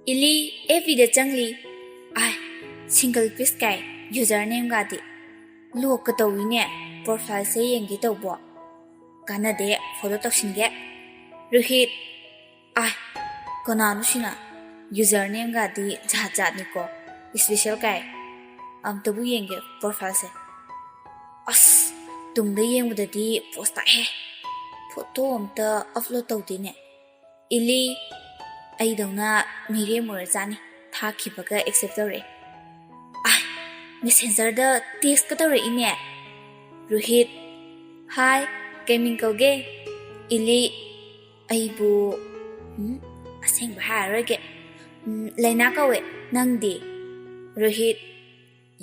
Ili FB changli ai single piece kai username ga di lok ka tawine profile se yengi tawbo kana de photo tawshinge Rohit ai konanu shina username ga di jhat ni ko special kai tabu yenge profile se as tungda yengda di post ta he photo amta upload tawdine Ili ai dawna mire morjani tha khibaga accept tawre ai messenger da text ka tawre ine Rohit hi gaming kauge Ili aibu aseng baharage laina kawe nangdi Rohit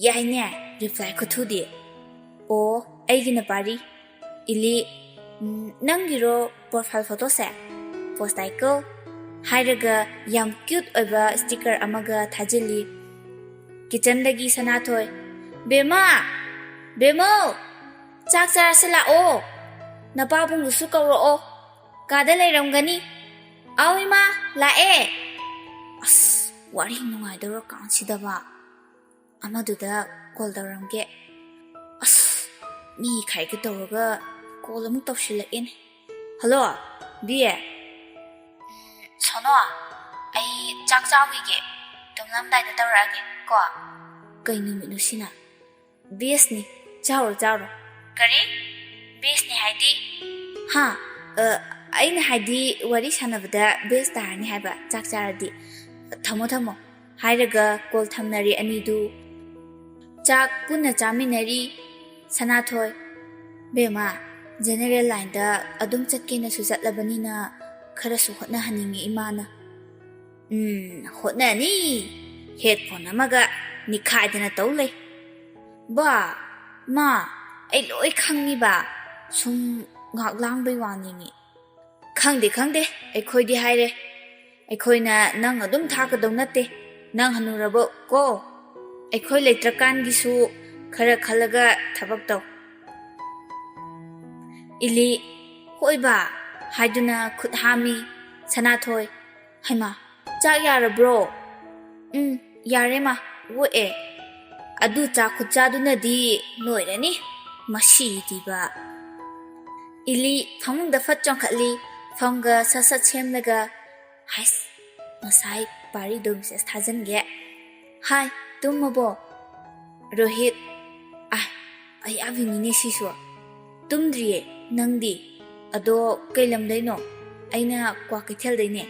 yaine reply ko thudi o aigina pari Ili nangiro profile photo se post aiko Hairaga yam cute oiba sticker amaga thajili kitchen dagi sanathoi Bema Bemo chak charasila o napabung lusu kawro o kada leiramgani awima lae as wari nungai doro kansida ba amaduda call daramge as mi khai ke tawga call amu tawshila in hello biye Sono ai chak chawige tumlamdai da tawrage ko kai numinu sina bes ni chawro kari bes ni haidi ha aina haidi wari sanabada bes tarni haiba chak charadi thamo hairaga kol thamnari anidu chak punna chaminari sanathoi bema general line da adum chatkena su chatlabanina khara su hotna haningi imana hotna ni headphone amaga nikhaidana tawlei ba ma ai loi khangni ba sum ngak lang bai wani khangde ai khoidi haire ai khoina nang adum thaka donate nang hanurabo ko ai khoi leitrakan gi su khara khalaga thabak taw Ili hoiba haiduna khut hami sanathoi haima chak yara bro yare ma wo e adu cha khut cha duna di noirani mashi diba Ili phamung da fat chong khatli phongga sasat chemlaga hais masai pari dom se thajan ge hai tummo Rohit ai avini ne siso tumdriye nangdi ado kailam daino aina kwa kaithel daine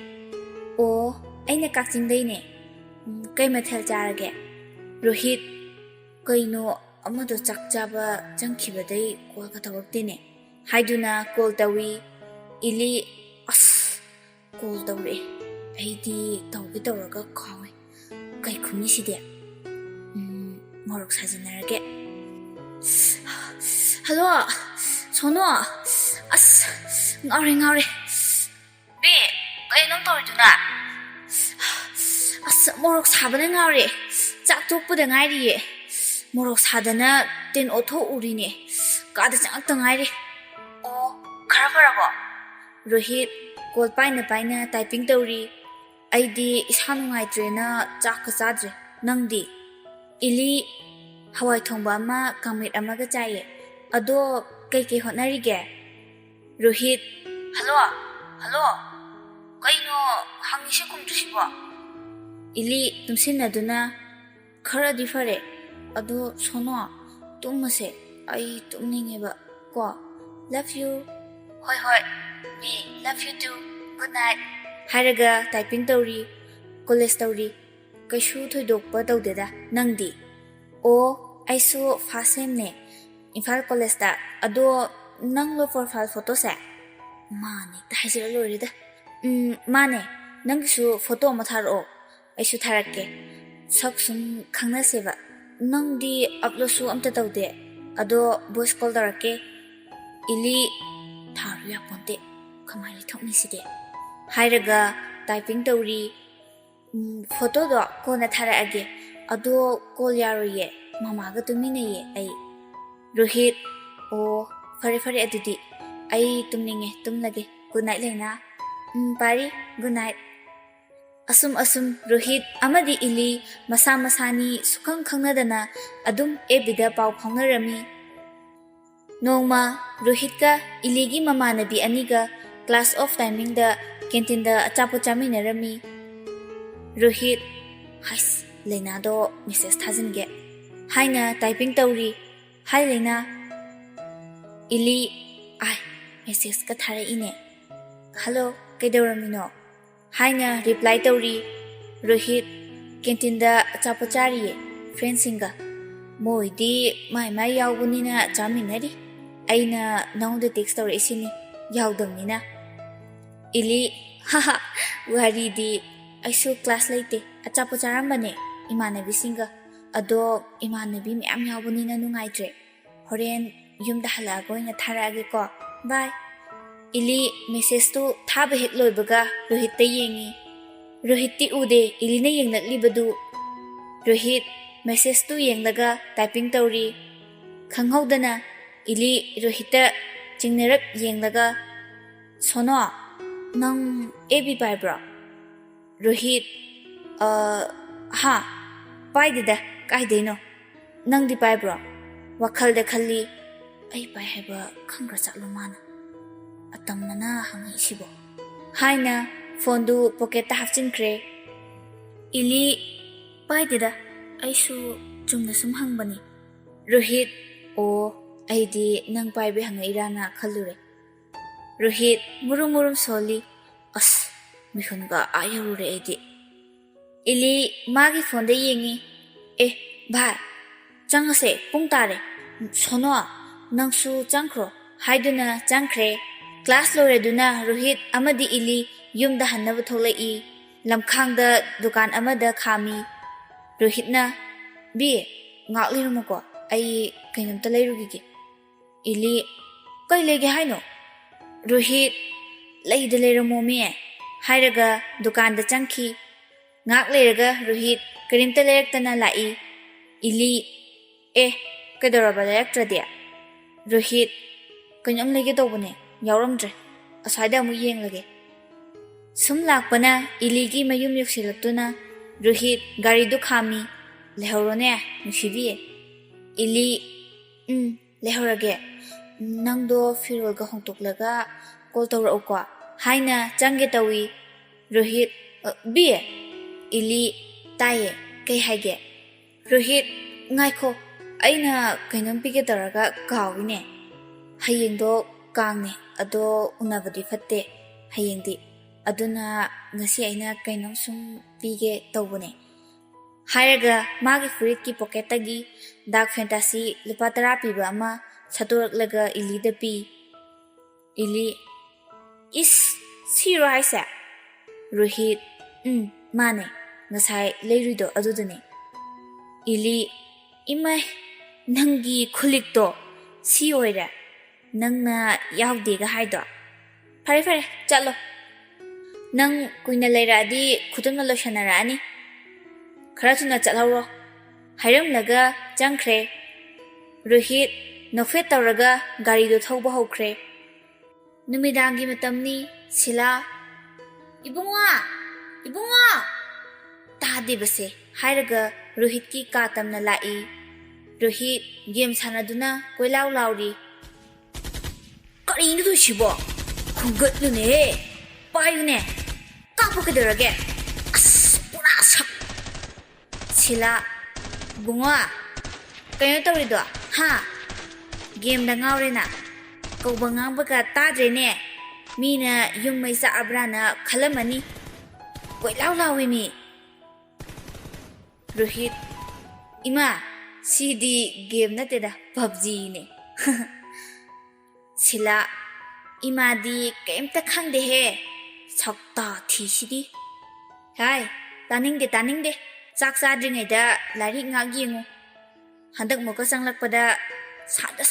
o aina kakching daine kai mathel charage Rohit kaino amado chakchaba changkhibadai kol ka tawktine haiduna call tawi Ili as call tawre aidi tawgi tawraga khawe kai khumni side morok sajinarage hello Sono as ngare be kai nong tawduna as morok sabane ngare chak tokpuda ngairi morok sadana ten otho urine kada chang ta ngairi o khara Rohit call paina typing tawri aidi isanu ngai trena chak ka chadre nangdi Ili hawai thongba ama kamit amaga chaye ado kai hotnarige Rohit hello kaino hangise kumtusibo Ili tumsinaduna khara difare ado sono tumase ai tumningeba ko love you hoi me love you too good night hairaga typing tawri college tawri kaishu thoidokpa tawdeda nangdi o aisu first sem ne Imphal college da ado nanglo profile photo se mane taisira lorida mane nangsu photo ma tharo aisu tharake sak sum khangna seba nangdi upload su amta tawde ado voice call darake Ili tharu ya ponte khamai thokni side hairaga typing tawri photo do ko na thara age ado call yaroye mama ga tumine ye ai Rohit o fare adudi ai tumninge tumlage good night lena pari good night ꯑꯁꯨꯝ ꯔꯣꯍꯤꯠ ꯑꯃꯗꯤ ꯏꯂꯤ ꯃꯁꯥ ꯃꯁꯥꯅꯤ ꯁꯨꯈꯪ ꯈꯪꯅꯗꯅ ꯑꯗꯨꯝ ꯑꯦꯐꯕꯤꯗ ꯄꯥꯎ ꯐꯥꯎꯅꯔꯝꯃꯤ꯫ ꯅꯣꯡꯃ ꯔꯣꯍꯤꯠꯀ ꯏꯂꯤꯒꯤ ꯃꯃꯥꯟꯅꯕꯤ ꯑꯅꯤꯒ class of ꯇꯥꯏꯃꯤꯡꯗ ꯀꯦꯟꯇꯤꯟꯗ ꯑꯆꯥꯄꯣꯠ ꯆꯥꯃꯤꯟꯅꯔꯝꯃꯤ꯫ ꯔꯣꯍꯤꯠ ꯍꯥꯏꯁ ꯂꯩꯅꯥꯗꯣ ꯃꯦꯁꯦꯖ ꯊꯥꯖꯤꯟꯒꯦ ꯍꯥꯏꯅ ꯇꯥꯏꯄꯤꯡ ꯇꯧꯔꯤ꯫ ꯍꯥꯏ ꯂꯩꯅꯥ꯫ ꯏꯂꯤ ꯑꯥꯏ ꯃꯦꯁꯦꯖꯀ ꯊꯥꯔꯛꯏꯅꯦ꯫ ꯍꯜꯂꯣ ꯀꯩꯗꯧꯔꯝꯃꯤꯅꯣ ꯍꯥꯏꯅ ꯔꯤꯄ꯭ꯂꯥꯏ ꯇꯧꯔꯤ꯫ ꯔꯣꯍꯤꯠ ꯀꯦꯟꯇꯤꯟꯗ ꯑꯆꯥꯄꯣꯠ ꯆꯥꯔꯤꯌꯦ ꯐ꯭ꯔꯦꯟꯁꯤꯡꯒ꯫ ꯃꯣꯏꯗꯤ ꯃꯥꯏ ꯌꯥꯎꯕꯅꯤꯅ ꯆꯥꯃꯤꯟꯅꯔꯤ꯫ ꯑꯩꯅ ꯅꯉꯣꯟꯗ ꯇꯦꯛꯁ ꯇꯧꯔꯛꯏꯁꯤꯅꯤ ꯌꯥꯎꯗꯕꯅꯤꯅ꯫ ꯏꯂꯤ ꯍꯥꯍꯥ ꯋꯥꯔꯤꯗꯤ ꯑꯩꯁꯨ ꯀ꯭ꯂꯥꯁ ꯂꯩꯇꯦ ꯑꯆꯥꯄꯣꯠ ꯆꯥꯔꯝꯕꯅꯦ ꯏꯃꯥꯟꯅꯕꯤꯁꯤꯡꯒ꯫ ꯑꯗꯣ ꯏꯃꯥꯟꯅꯕꯤ ꯃꯌꯥꯝ ꯌꯥꯎꯕꯅꯤꯅ ꯅꯨꯡꯉꯥꯏꯇ꯭ꯔꯦ꯫ ꯍꯣꯔꯦꯟ ꯌꯨꯝꯗ ꯍꯜꯂꯛꯑꯒ ꯑꯣꯏꯅ ꯊꯥꯔꯛꯑꯒꯦꯀꯣ ꯕꯥꯏ꯫ ꯏꯂꯤ ꯃꯦꯁꯦꯖꯇꯨ ꯊꯥꯕ ꯍꯦꯛ ꯂꯣꯏꯕꯒ ꯔꯣꯍꯤꯠꯇ ꯌꯦꯡꯉꯤ꯫ ꯔꯣꯍꯤꯠꯇꯤ ꯎꯗꯦ ꯏꯂꯤꯅ ꯌꯦꯡꯂꯛꯂꯤꯕꯗꯨ꯫ ꯔꯣꯍꯤꯠ ꯃꯦꯁꯦꯖꯇꯨ ꯌꯦꯡꯂꯒ ꯇꯥꯏꯄꯤꯡ ꯇꯧꯔꯤ꯫ ꯈꯪꯍꯧꯗꯅ ꯏꯂꯤ ꯔꯣꯍꯤꯠꯇ ꯆꯤꯡꯅꯔꯞ ꯌꯦꯡꯂꯒ ꯁꯣꯅꯣ ꯅꯪ ꯑꯦꯐꯕꯤ ꯄꯥꯏꯕ꯭ꯔꯣ? ꯔꯣꯍꯤꯠ ꯍꯥ ꯄꯥꯏꯗꯦꯗ ꯀꯥꯏꯗꯩꯅꯣ ꯅꯪꯗꯤ ꯄꯥꯏꯕ꯭ꯔꯣ? ꯋꯥꯈꯜꯗ ꯈꯜꯂꯤ꯫ ꯑꯩ ꯄꯥꯏ ꯍꯥꯏꯕ ꯈꯪꯈ꯭ꯔ ꯆꯠꯂꯣ ꯃꯥꯅ ꯑꯇꯝꯅꯅ ꯍꯪꯉꯛꯏꯁꯤꯕꯣ ꯍꯥꯏꯅ ꯐꯣꯟꯗꯨ ꯄꯣꯀꯦꯠꯇ ꯍꯥꯞꯆꯤꯟꯈ꯭ꯔꯦ꯫ ꯏꯂꯤ ꯄꯥꯏꯗꯦꯗ ꯑꯩꯁꯨ ꯆꯨꯝꯅ ꯁꯨꯝ ꯍꯪꯕꯅꯤ꯫ ꯔꯣꯍꯤꯠ ꯑꯣ ꯑꯩꯗꯤ ꯅꯪ ꯄꯥꯏꯕ ꯍꯪꯉꯛꯏꯔꯥꯅ ꯈꯜꯂꯨꯔꯦ꯫ ꯔꯣꯍꯤꯠ ꯃꯨꯔꯨꯝ ꯁꯣꯜꯂꯤ꯫ ꯑꯁ ꯃꯤꯍꯨꯟꯒ ꯌꯧꯔꯨꯔꯦ ꯑꯩꯗꯤ꯫ ꯏꯂꯤ ꯃꯥꯒꯤ ꯐꯣꯟꯗ ꯌꯦꯡꯉꯤ꯫ ꯑꯦ ꯚꯥꯏ ꯆꯪꯉꯁꯦ ꯄꯨꯡ ꯇꯥꯔꯦ꯫ ꯁꯣꯅꯣ ꯅꯪꯁꯨ ꯆꯪꯈ꯭ꯔꯣ ꯍꯥꯏꯗꯨꯅ ꯆꯪꯈ꯭ꯔꯦ꯫ ꯀ꯭ꯂꯥꯁ ꯂꯣꯏꯔꯗꯨꯅ ꯔꯣꯍꯤꯠ ꯑꯃꯗꯤ ꯏꯂꯤ ꯌꯨꯝꯗ ꯍꯟꯅꯕ ꯊꯣꯛꯂꯛꯏ꯫ ꯂꯝꯈꯥꯡꯗ ꯗꯨꯀꯥꯟ ꯑꯃꯗ ꯈꯥꯝꯃꯤ꯫ ꯔꯣꯍꯤꯠꯅ ꯕꯤ ꯉꯥꯛ ꯂꯩꯔꯝꯃꯨꯀꯣ ꯑꯩ ꯀꯩꯅꯣꯝꯇ ꯂꯩꯔꯨꯈꯤꯒꯦ꯫ ꯏꯂꯤ ꯀꯩ ꯂꯩꯒꯦ ꯍꯥꯏꯅꯣ? ꯔꯣꯍꯤꯠ ꯂꯩꯗ ꯂꯩꯔꯝꯃꯣꯃꯤ ꯍꯥꯏꯔꯒ ꯗꯨꯀꯥꯟꯗ ꯆꯪꯈꯤ꯫ ꯉꯥꯛ ꯂꯩꯔꯒ ꯔꯣꯍꯤꯠ ꯀꯔꯤꯝꯇ ꯂꯩꯔꯛꯇꯅ ꯂꯥꯛꯏ꯫ ꯏꯂꯤ ꯑꯦ ꯀꯩꯗꯧꯔꯕ ꯂꯩꯔꯛꯇ꯭ꯔꯗꯤ? ꯔꯣꯍꯤꯠ ꯀꯩꯅꯣꯝ ꯂꯩꯒꯦ ꯇꯧꯕꯅꯦ ꯌꯥꯎꯔꯝꯗ꯭ꯔꯦ ꯑꯁ꯭ꯋꯥꯏꯗ ꯑꯃꯨꯛ ꯌꯦꯡꯂꯒꯦ꯫ ꯁꯨꯝ ꯂꯥꯛꯄꯅ ꯏꯂꯤꯒꯤ ꯃꯌꯨꯝ ꯌꯧꯁꯤꯜꯂꯛꯇꯨꯅ ꯔꯣꯍꯤꯠ ꯒꯥꯔꯤꯗꯨ ꯈꯥꯝꯃꯤ꯫ ꯂꯩꯍꯧꯔꯣꯅꯦ ꯅꯨꯡꯁꯤꯕꯤ꯫ ꯏꯂꯤ ꯂꯩꯍꯧꯔꯒꯦ꯫ ꯅꯪꯗꯣ ꯐꯤꯔꯣꯜꯒ ꯍꯣꯡꯇꯣꯛꯂꯒ ꯀꯣꯜ ꯇꯧꯔꯛꯎꯀꯣ ꯍꯥꯏꯅ ꯆꯪꯒꯦ ꯇꯧꯏ꯫ ꯔꯣꯍꯤꯠ ꯕꯤ꯫ ꯏꯂꯤ ꯇꯥꯏꯌꯦ ꯀꯩ ꯍꯥꯏꯒꯦ? ꯔꯣꯍꯤꯠ ꯉꯥꯏꯈꯣ ꯑꯩꯅ ꯀꯩꯅꯣꯝ ꯄꯤꯒꯦ ꯇꯧꯔꯒ ꯀꯥꯎꯏꯅꯦ꯫ ꯍꯌꯦꯡꯗꯣ ꯀꯥꯡꯅꯦ ꯑꯗꯣ ꯎꯅꯕꯗꯤ ꯐꯠꯇꯦ ꯍꯌꯦꯡꯗꯤ ꯑꯗꯨꯅ ꯉꯁꯤ ꯑꯩꯅ ꯀꯩꯅꯣꯝ ꯁꯨꯝ ꯄꯤꯒꯦ ꯇꯧꯕꯅꯦ ꯍꯥꯏꯔꯒ ꯃꯥꯒꯤ ꯐꯨꯔꯤꯠꯀꯤ ꯄꯣꯀꯦꯠꯇꯒꯤ ꯗꯥꯔꯛ ꯐꯦꯟꯇꯥꯁꯤ ꯂꯨꯄꯥ 10 ꯄꯤꯕ ꯑꯃ ꯁꯠꯇꯣꯔꯛꯂꯒ ꯏꯂꯤꯗ ꯄꯤ꯫ ꯏꯂꯤ ꯏꯁ ꯁꯤꯔꯣ ꯍꯥꯏꯁꯦ? ꯔꯣꯍꯤꯠ ꯃꯥꯅꯦ ꯉꯁꯥꯏ ꯂꯩꯔꯨꯏꯗꯣ ꯑꯗꯨꯗꯨꯅꯦ꯫ ꯏꯂꯤ ꯏꯃꯥꯏ ꯅꯪꯒꯤ ꯈꯨꯂꯤꯛꯇꯣ ꯁꯤ ꯑꯣꯏꯔꯦ ꯅꯪꯅ ꯌꯥꯎꯗꯦꯒ ꯍꯥꯏꯗꯣ꯫ ꯐꯔꯦ ꯆꯠꯂꯣ ꯅꯪ ꯀꯨꯏꯅ ꯂꯩꯔꯛꯑꯗꯤ ꯈꯨꯗꯨꯝꯅ ꯂꯣꯏꯁꯟꯅꯔꯛꯑꯅꯤ꯫ ꯈꯔ ꯊꯨꯅ ꯆꯠꯍꯧꯔꯣ ꯍꯥꯏꯔꯝꯂꯒ ꯆꯪꯈ꯭ꯔꯦ꯫ ꯔꯣꯍꯤꯠ ꯅꯣꯛꯐꯦꯠ ꯇꯧꯔꯒ ꯒꯥꯔꯤꯗꯣ ꯊꯧꯕ ꯍꯧꯈ꯭ꯔꯦ꯫ ꯅꯨꯃꯤꯗꯥꯡꯒꯤ ꯃꯇꯝꯅꯤ꯫ ꯁꯤꯂꯥ ꯏꯕꯨꯡꯉꯣ ꯇꯥꯗꯦꯕꯁꯦ ꯍꯥꯏꯔꯒ ꯔꯣꯍꯤꯠꯀꯤ ꯀꯥ ꯇꯝꯅ ꯂꯥꯛꯏ꯫ ꯔꯣꯍꯤꯠ ꯒꯦꯝ ꯁꯥꯟꯅꯗꯨꯅ ꯀꯣꯏꯂꯥꯎ ꯂꯥꯎꯔꯤ꯫ ꯀꯔꯤꯅꯣ ꯇꯧꯏꯁꯤꯕꯣ? ꯈꯨꯝꯒꯠꯂꯨꯅꯦ ꯄꯥꯏꯌꯨꯅꯦ ꯀꯥꯞꯄꯨ ꯀꯩꯗꯧꯔꯒꯦ? ꯑꯁ ꯄꯨꯔꯥ ꯁꯛ꯫ ꯁꯤꯂꯥ ꯏꯕꯨꯡꯉꯣ ꯀꯩꯅꯣ ꯇꯧꯔꯤꯗꯣ ꯍꯥ? ꯒꯦꯝꯗ ꯉꯥꯎꯔꯦꯅ ꯀꯧꯕ ꯉꯥꯡꯕꯒ ꯇꯥꯗ꯭ꯔꯦꯅꯦ꯫ ꯃꯤꯅ ꯌꯨꯝ ꯃꯩ ꯆꯥꯛꯑꯕ꯭ꯔꯥꯅ ꯈꯜꯂꯝꯃꯅꯤ ꯀꯣꯏꯂꯥꯎ ꯂꯥꯎꯏ ꯃꯤ꯫ ꯔꯣꯍꯤꯠ ꯏꯃꯥ ꯁꯤꯗꯤ ꯒꯦꯝ ꯅꯠꯇꯦꯗ ꯄꯕꯖꯤꯅꯦ꯫ ꯁꯤꯂꯥ ꯏꯃꯥꯗꯤ ꯀꯩꯝꯇ ꯈꯪꯗꯦꯍꯦ ꯁꯛꯇꯥ ꯊꯤꯁꯤꯗꯤ꯫ ꯍꯥꯏ ꯇꯥꯅꯤꯡꯗꯦ ꯆꯥꯛ ꯆꯥꯗ꯭ꯔꯤꯉꯩꯗ ꯂꯥꯏꯔꯤꯛ ꯉꯥꯛ ꯌꯦꯡꯉꯨ ꯍꯟꯗꯛ ꯃꯨꯛꯀ ꯆꯪꯂꯛꯄꯗ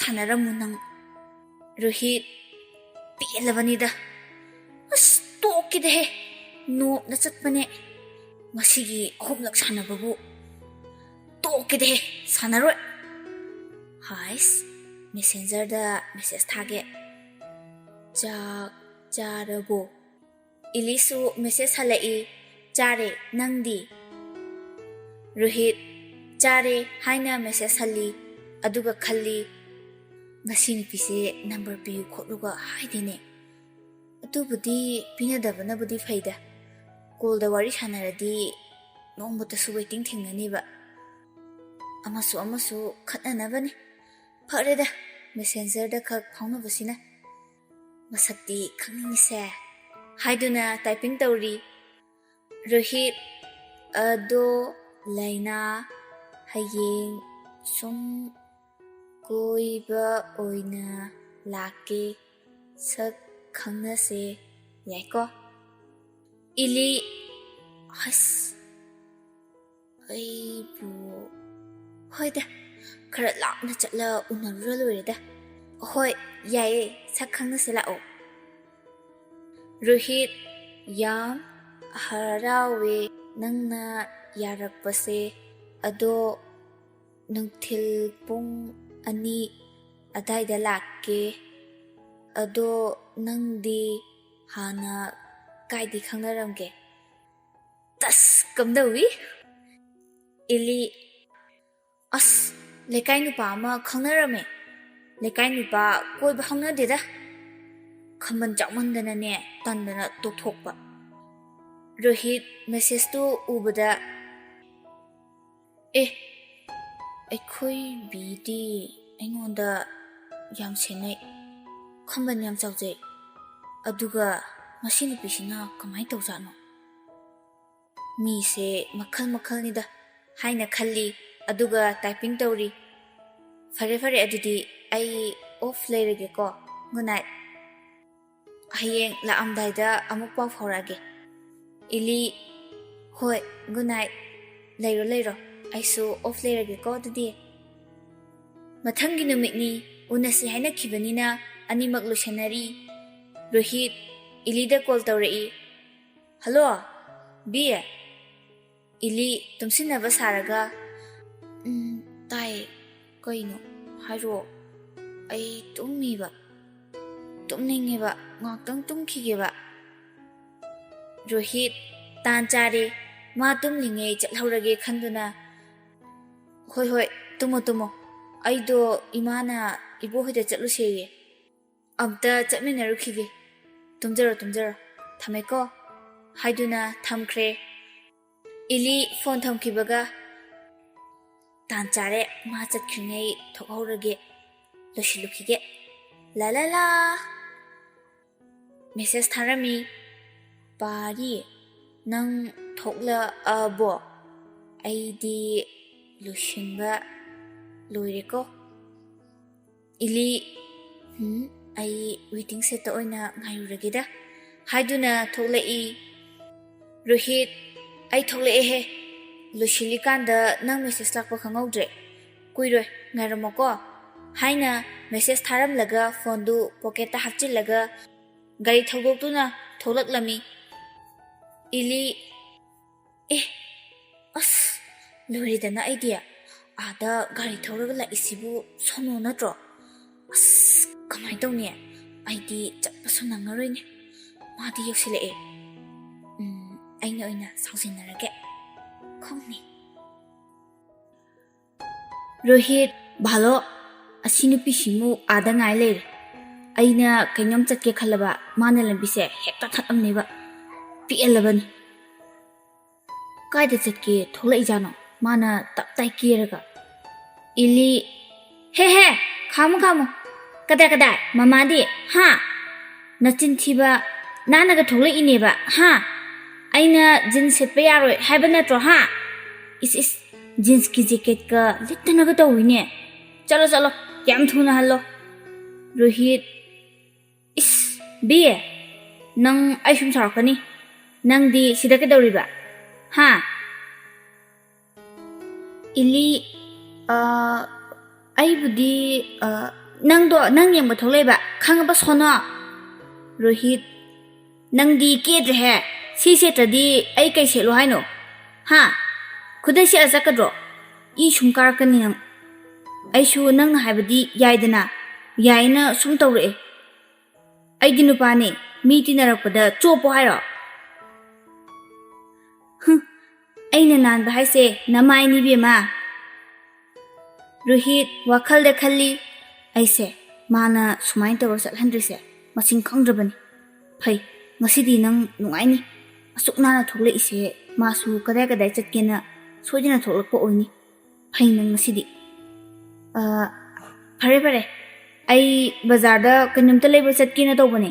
ꯁꯥꯟꯅꯔꯝꯃꯨ ꯅꯪ꯫ ꯔꯣꯍꯤꯠ ꯄꯦꯜꯂꯕꯅꯤꯗ ꯑꯁ ꯇꯣꯛꯀꯦꯗꯍꯦ ꯅꯣꯞꯅ ꯆꯠꯄꯅꯦ ꯉꯁꯤꯒꯤ 3ꯂꯛ ꯁꯥꯟꯅꯕꯕꯨ ꯇꯣꯛꯀꯦꯗꯍꯦ ꯁꯥꯟꯅꯔꯣꯏ꯫ ꯍꯥꯏꯁ ꯃꯦꯁꯦꯟꯖꯔꯗ ꯃꯦꯁꯦꯖ ꯊꯥꯒꯦ꯫ ꯆꯥꯛ ꯆꯥꯔꯕꯣ? ꯏꯂꯤꯁꯨ ꯃꯦꯁꯦꯖ ꯍꯜꯂꯛꯏ꯫ ꯆꯥꯔꯦ ꯅꯪꯗꯤ ꯔꯣꯍꯤꯠ ꯆꯥꯔꯦ ꯍꯥꯏꯅ ꯃꯦꯁꯦꯖ ꯍꯜꯂꯤ ꯑꯗꯨꯒ ꯈꯜꯂꯤ ꯉꯁꯤ ꯅꯨꯄꯤꯁꯦ ꯅꯝꯕꯔ ꯄꯤꯌꯨ ꯈꯣꯠꯂꯨꯒ ꯍꯥꯏꯗꯦꯅꯦ ꯑꯗꯨꯕꯨꯗꯤ ꯄꯤꯅꯗꯕꯅꯕꯨꯗꯤ ꯐꯩꯗ ꯀꯣꯜꯗ ꯋꯥꯔꯤ ꯁꯥꯟꯅꯔꯗꯤ ꯅꯣꯡꯃꯇꯁꯨ ꯋꯦꯇꯤꯡ ꯊꯦꯡꯅꯅꯤꯕ ꯑꯃꯁꯨ ꯈꯠꯅꯅꯕꯅꯤ ꯐꯔꯦꯗ ꯃꯦꯁꯦꯟꯖꯔꯗ ꯈꯛ ꯐꯥꯎꯅꯕꯁꯤꯅ ꯃꯁꯛꯇꯤ ꯈꯪꯅꯤꯡꯉꯤꯁꯦ ꯍꯥꯏꯗꯨꯅ ꯇꯥꯏꯄꯤꯡ ꯇꯧꯔꯤ ꯔꯣꯍꯤꯠ ꯑꯗꯣ ꯂꯩꯅꯥ ꯍꯌꯦꯡ ꯁꯨꯝ ꯀꯣꯏꯕ ꯑꯣꯏꯅ ꯂꯥꯛꯀꯦ ꯁꯛ ꯈꯪꯅꯁꯦ ꯌꯥꯏꯀꯣ 이리 아이씨 ꯑꯩꯕꯨ ꯍꯣꯏꯗ ꯈꯔ ꯂꯥꯞꯅ ꯆꯠꯂ ꯎꯅꯔꯨꯔ ꯂꯣꯏꯔꯦꯗ ꯍꯣꯏ ꯌꯥꯏꯌꯦ ꯁꯛ ꯈꯪꯅꯁꯦ ꯂꯥꯛꯑꯣ ꯔꯣꯍꯤꯠ ꯌꯥꯝ ꯍꯔꯥꯎꯋꯦ ꯅꯪꯅ ꯌꯥꯔꯛꯄꯁꯦ ꯑꯗꯣ ꯅꯨꯡꯊꯤꯜ ꯄꯨꯡ 2 ꯑꯗꯥꯏꯗ ꯂꯥꯛꯀꯦ ꯑꯗꯣ ꯅꯪꯗꯤ ꯍꯥꯟꯅ ꯀꯥꯏꯗꯤ ꯈꯪꯅꯔꯝꯒꯦ ꯇꯁ ꯀꯝꯗꯧꯋꯤ 이리 ꯑꯁ ꯂꯩꯀꯥꯏ ꯅꯨꯄꯥ ꯑꯃ ꯈꯪꯅꯔꯝꯃꯦ ꯂꯩꯀꯥꯏ ꯅꯨꯄꯥ ꯀꯣꯏꯕ ꯍꯧꯅꯗꯦꯗ ꯈꯝꯕꯟ ꯆꯥꯎꯃꯟꯗꯅꯅꯦ ꯇꯟꯗꯅ ꯇꯣꯛꯊꯣꯛꯄ ꯔꯣꯍꯤꯠ ꯃꯦꯁꯦꯖꯇꯨ ꯎꯕꯗ ꯑꯩꯈꯣꯏ ꯕꯤꯗꯤ ꯑꯩꯉꯣꯟꯗ ꯌꯥꯝ ꯁꯦꯟꯅꯩ ꯈꯝꯕꯟ ꯌꯥꯝ ꯆꯥꯎꯖꯩ ꯑꯗꯨꯒ ꯃꯁꯤ ꯅꯨꯄꯤꯁꯤꯅ ꯀꯃꯥꯏ ꯇꯧꯖꯥꯠꯅꯣ ꯃꯤꯁꯦ ꯃꯈꯜ ꯃꯈꯜꯅꯤꯗ ꯍꯥꯏꯅ ꯈꯜꯂꯤ ꯑꯗꯨꯒ ꯇꯥꯏꯄꯤꯡ ꯇꯧꯔꯤ ꯐꯔꯦ ꯑꯗꯨꯗꯤ ꯑꯩ ꯑꯣꯐ ꯂꯩꯔꯒꯦꯀꯣ ꯒꯨꯗ ꯅꯥꯏꯠ ꯍꯌꯦꯡ ꯂꯥꯛꯑꯝꯗꯥꯏꯗ ꯑꯃꯨꯛ ꯄꯥꯎ ꯐꯥꯎꯔꯛꯑꯒꯦ 이리 ꯍꯣꯏ ꯒꯨꯗ ꯅꯥꯏꯠ ꯂꯩꯔꯣ ꯑꯩꯁꯨ ꯑꯣꯐ ꯂꯩꯔꯒꯦꯀꯣ ꯑꯗꯨꯗꯤ ꯃꯊꯪꯒꯤ ꯅꯨꯃꯤꯠꯅꯤ ꯎꯅꯁꯤ ꯍꯥꯏꯅꯈꯤꯕꯅꯤꯅ ꯑꯅꯤꯃꯛ ꯂꯣꯏꯁꯟꯅꯔꯤ ꯔꯣꯍꯤꯠ 이리ꯗ ꯀꯣꯜ ꯇꯧꯔꯛꯏ ꯍꯜꯂꯣ ꯕꯤ 이리 ꯇꯨꯝꯁꯤꯟꯅꯕ ꯁꯥꯔꯒ ꯇꯥꯏ ꯀꯩꯅꯣ ꯍꯥꯏꯔꯛꯑꯣ ꯑꯩ ꯇꯨꯝꯅꯤꯡꯉꯦꯕ ꯉꯥꯛꯇꯪ ꯇꯨꯝꯈꯤꯒꯦꯕ ꯔꯣꯍꯤꯠ ꯇꯥꯟ ꯆꯥꯔꯦ ꯃꯥ ꯇꯨꯝꯂꯤꯉꯩ ꯆꯠꯍꯧꯔꯒꯦ ꯈꯟꯗꯨꯅ ꯍꯣꯏ ꯇꯨꯝꯃꯣ ꯑꯩꯗꯣ 이마ꯅ 이보ꯍꯣꯏꯗ ꯆꯠꯂꯨꯁꯦꯌꯦ ꯑꯝꯇ ꯆꯠꯃꯤꯟꯅꯔꯨꯈꯤꯒꯦ ꯇꯨꯝꯖꯔꯣ ꯊꯝꯃꯦꯀꯣ ꯍꯥꯏꯗꯨꯅ ꯊꯝꯈ꯭ꯔꯦ 이리 ꯐꯣꯟ ꯊꯝꯈꯤꯕꯒ ꯇꯥꯟ ꯆꯥꯔꯦ ꯃꯥ ꯆꯠꯈ꯭ꯔꯤꯉꯩ ꯊꯣꯛꯍꯧꯔꯒꯦ ꯂꯣꯏꯁꯤꯜꯂꯨꯈꯤꯒꯦ ꯂꯥ ꯃꯦꯁꯦꯖ ꯊꯥꯔꯝꯃꯤ ꯄꯥꯔꯤ ꯅꯪ ꯊꯣꯛꯂꯛꯑꯕꯣ ꯑꯩꯗꯤ ꯂꯣꯏꯁꯤꯟꯕ ꯂꯣꯏꯔꯦꯀꯣ 이리 ꯑꯩ ꯋꯦꯇꯤꯡ ꯁꯦꯠꯇ ꯑꯣꯏꯅ ꯉꯥꯏꯔꯨꯔꯒꯦꯗ ꯍꯥꯏꯗꯨꯅ ꯊꯣꯛꯂꯛꯏ ꯔꯣꯍꯤꯠ ꯑꯩ ꯊꯣꯛꯂꯛꯑꯦꯍꯦ ꯂꯣꯏꯁꯤꯜꯂꯤꯀꯥꯟꯗ ꯅꯪ ꯃꯦꯁꯦꯖ ꯂꯥꯛꯄ ꯈꯪꯍꯧꯗ꯭ꯔꯦ ꯀꯨꯏꯔꯣꯏ ꯉꯥꯏꯔꯝꯃꯣꯀꯣ ꯍꯥꯏꯅ ꯃꯦꯁꯦꯖ ꯊꯥꯔꯝꯂꯒ ꯐꯣꯟꯗꯨ ꯄꯣꯀꯦꯠꯇ ꯍꯥꯞꯆꯤꯜꯂꯒ ꯒꯥꯔꯤ ꯊꯧꯗꯣꯛꯇꯨꯅ ꯊꯣꯛꯂꯛꯂꯝꯃꯤ 이리 ꯑꯁ ꯂꯣꯏꯔꯦꯗꯅ ꯑꯩꯗꯤ ꯑꯥꯗ ꯒꯥꯔꯤ ꯊꯧꯔꯒ ꯂꯥꯛꯏꯁꯤꯕꯨ ꯁꯣꯅꯣ ꯅꯠꯇ꯭ꯔꯣ ꯑꯁ ꯀꯃꯥꯏ ꯇꯧꯅꯤ ꯑꯩꯗꯤ ꯆꯠꯄꯁꯨ ꯅꯪꯉꯔꯣꯏꯅꯦ 마디 역실에 ꯑꯩꯅ ꯁꯥꯎꯖꯤꯟꯅꯔꯒꯦ ꯈꯪꯅꯤ ꯔꯣꯍꯤꯠ ꯚꯥꯂꯣ ꯑꯁꯤ ꯅꯨꯄꯤꯁꯤꯃꯨ ꯑꯥꯗ ꯉꯥꯏ ꯂꯩꯔꯦ ꯑꯩꯅ ꯀꯩꯅꯣꯝ ꯆꯠꯀꯦ ꯈꯜꯂꯕ ꯃꯥꯅ ꯂꯝꯕꯤꯁꯦ ꯍꯦꯛꯇ ꯊꯠꯂꯝꯅꯦꯕ ꯄꯤꯛꯑꯜꯂꯕꯅꯤ ꯀꯥꯏꯗ ꯆꯠꯀꯦ ꯊꯣꯛꯂꯛꯏꯖꯥꯅꯣ ꯃꯥꯅ ꯇꯞꯇꯥꯏ ꯀꯦꯔꯒ 이리 ꯍꯦ ꯈꯥꯃꯨ ꯀꯗꯥꯏ ꯃꯃꯥꯗꯤ ꯍꯥ ꯅꯆꯤꯟ ꯊꯤꯕ 나나가 ꯊꯣꯛꯂꯛꯏꯅꯦꯕ ꯍꯥ ꯑꯩꯅ ꯖꯤꯟꯁ ꯁꯦꯠꯄ ꯌꯥꯔꯣꯏ ꯍꯥꯏꯕ ꯅꯠꯇ꯭ꯔꯣ ꯍꯥ 이스 ꯖꯤꯟꯁꯀꯤ ꯖꯦꯀꯦꯠꯀ ꯂꯤꯠꯇꯅꯒ ꯇꯧꯋꯤꯅꯦ ꯆꯠꯂꯣ ꯌꯥꯝ ꯊꯨꯅ ꯍꯜꯂꯣ ꯔꯣꯍꯤꯠ ꯕꯤ ꯅꯪ ꯑꯩ ꯁꯨꯝ ꯁꯥꯎꯔꯛꯀꯅꯤ ꯅꯪꯗꯤ ꯁꯤꯗ ꯀꯩꯗꯧꯔꯤꯕ ꯍꯥ 이리 ꯑꯩꯕꯨꯗꯤ ꯅꯪ ꯌꯦꯡꯕ ꯊꯣꯛꯂꯛꯏꯕ ꯈꯪꯉꯕ ꯁꯣꯅꯣ ꯔꯣꯍꯤꯠ ꯅꯪꯗꯤ ꯀꯦꯗ꯭ꯔꯦꯍꯦ ꯁꯤ ꯁꯦꯠꯇ꯭ꯔꯗꯤ ꯑꯩ ꯀꯩ ꯁꯦꯠꯂꯣ ꯍꯥꯏꯅꯣ ꯍꯥ ꯈꯨꯗꯩ ꯁꯦꯠꯂ ꯆꯠꯀꯗ꯭ꯔꯣ ꯏ ꯁꯨꯝ ꯀꯥꯔꯛꯀꯅꯤ ꯅꯪ ꯑꯩꯁꯨ ꯅꯪꯅ ꯍꯥꯏꯕꯗꯤ ꯌꯥꯏꯗꯅ ꯌꯥꯏꯅ ꯁꯨꯝ ꯇꯧꯔꯛꯑꯦ ꯑꯩꯗꯤ ꯅꯨꯄꯥꯅꯦ ꯃꯤ ꯇꯤꯟꯅꯔꯛꯄꯗ ꯆꯣꯞꯄꯣ ꯍꯥꯏꯔꯣ ꯑꯩꯅ ꯅꯥꯟꯕ ꯍꯥꯏꯁꯦ ꯅꯃꯥꯏꯅꯤ ꯕꯦꯝꯃ ꯔꯣꯍꯤꯠ ꯋꯥꯈꯜꯗ ꯈꯜꯂꯤ ꯑꯩꯁꯦ ꯃꯥꯅ ꯁꯨꯃꯥꯏꯅ ꯇꯧꯔ ꯆꯠꯍꯟꯗ꯭ꯔꯤꯁꯦ ꯃꯁꯤꯡ ꯈꯪꯗ꯭ꯔꯕꯅꯤ ꯐꯩ ꯉꯁꯤꯗꯤ ꯅꯪ ꯅꯨꯡꯉꯥꯏꯅꯤ ꯑꯁꯨꯛ ꯅꯥꯟꯅ ꯊꯣꯛꯂꯛꯏꯁꯦ ꯃꯥꯁꯨ ꯀꯗꯥꯏ ꯀꯗꯥꯏ ꯆꯠꯀꯦꯅ ꯁꯣꯏꯗꯅ ꯊꯣꯛꯂꯛꯄ ꯑꯣꯏꯅꯤ ꯐꯩ ꯅꯪ ꯉꯁꯤꯗꯤ ꯐꯔꯦ ꯐꯔꯦ ꯑꯩ ꯕꯖꯥꯔꯗ ꯀꯩꯅꯣꯝꯇ ꯂꯩꯕ ꯆꯠꯀꯦꯅ ꯇꯧꯕꯅꯦ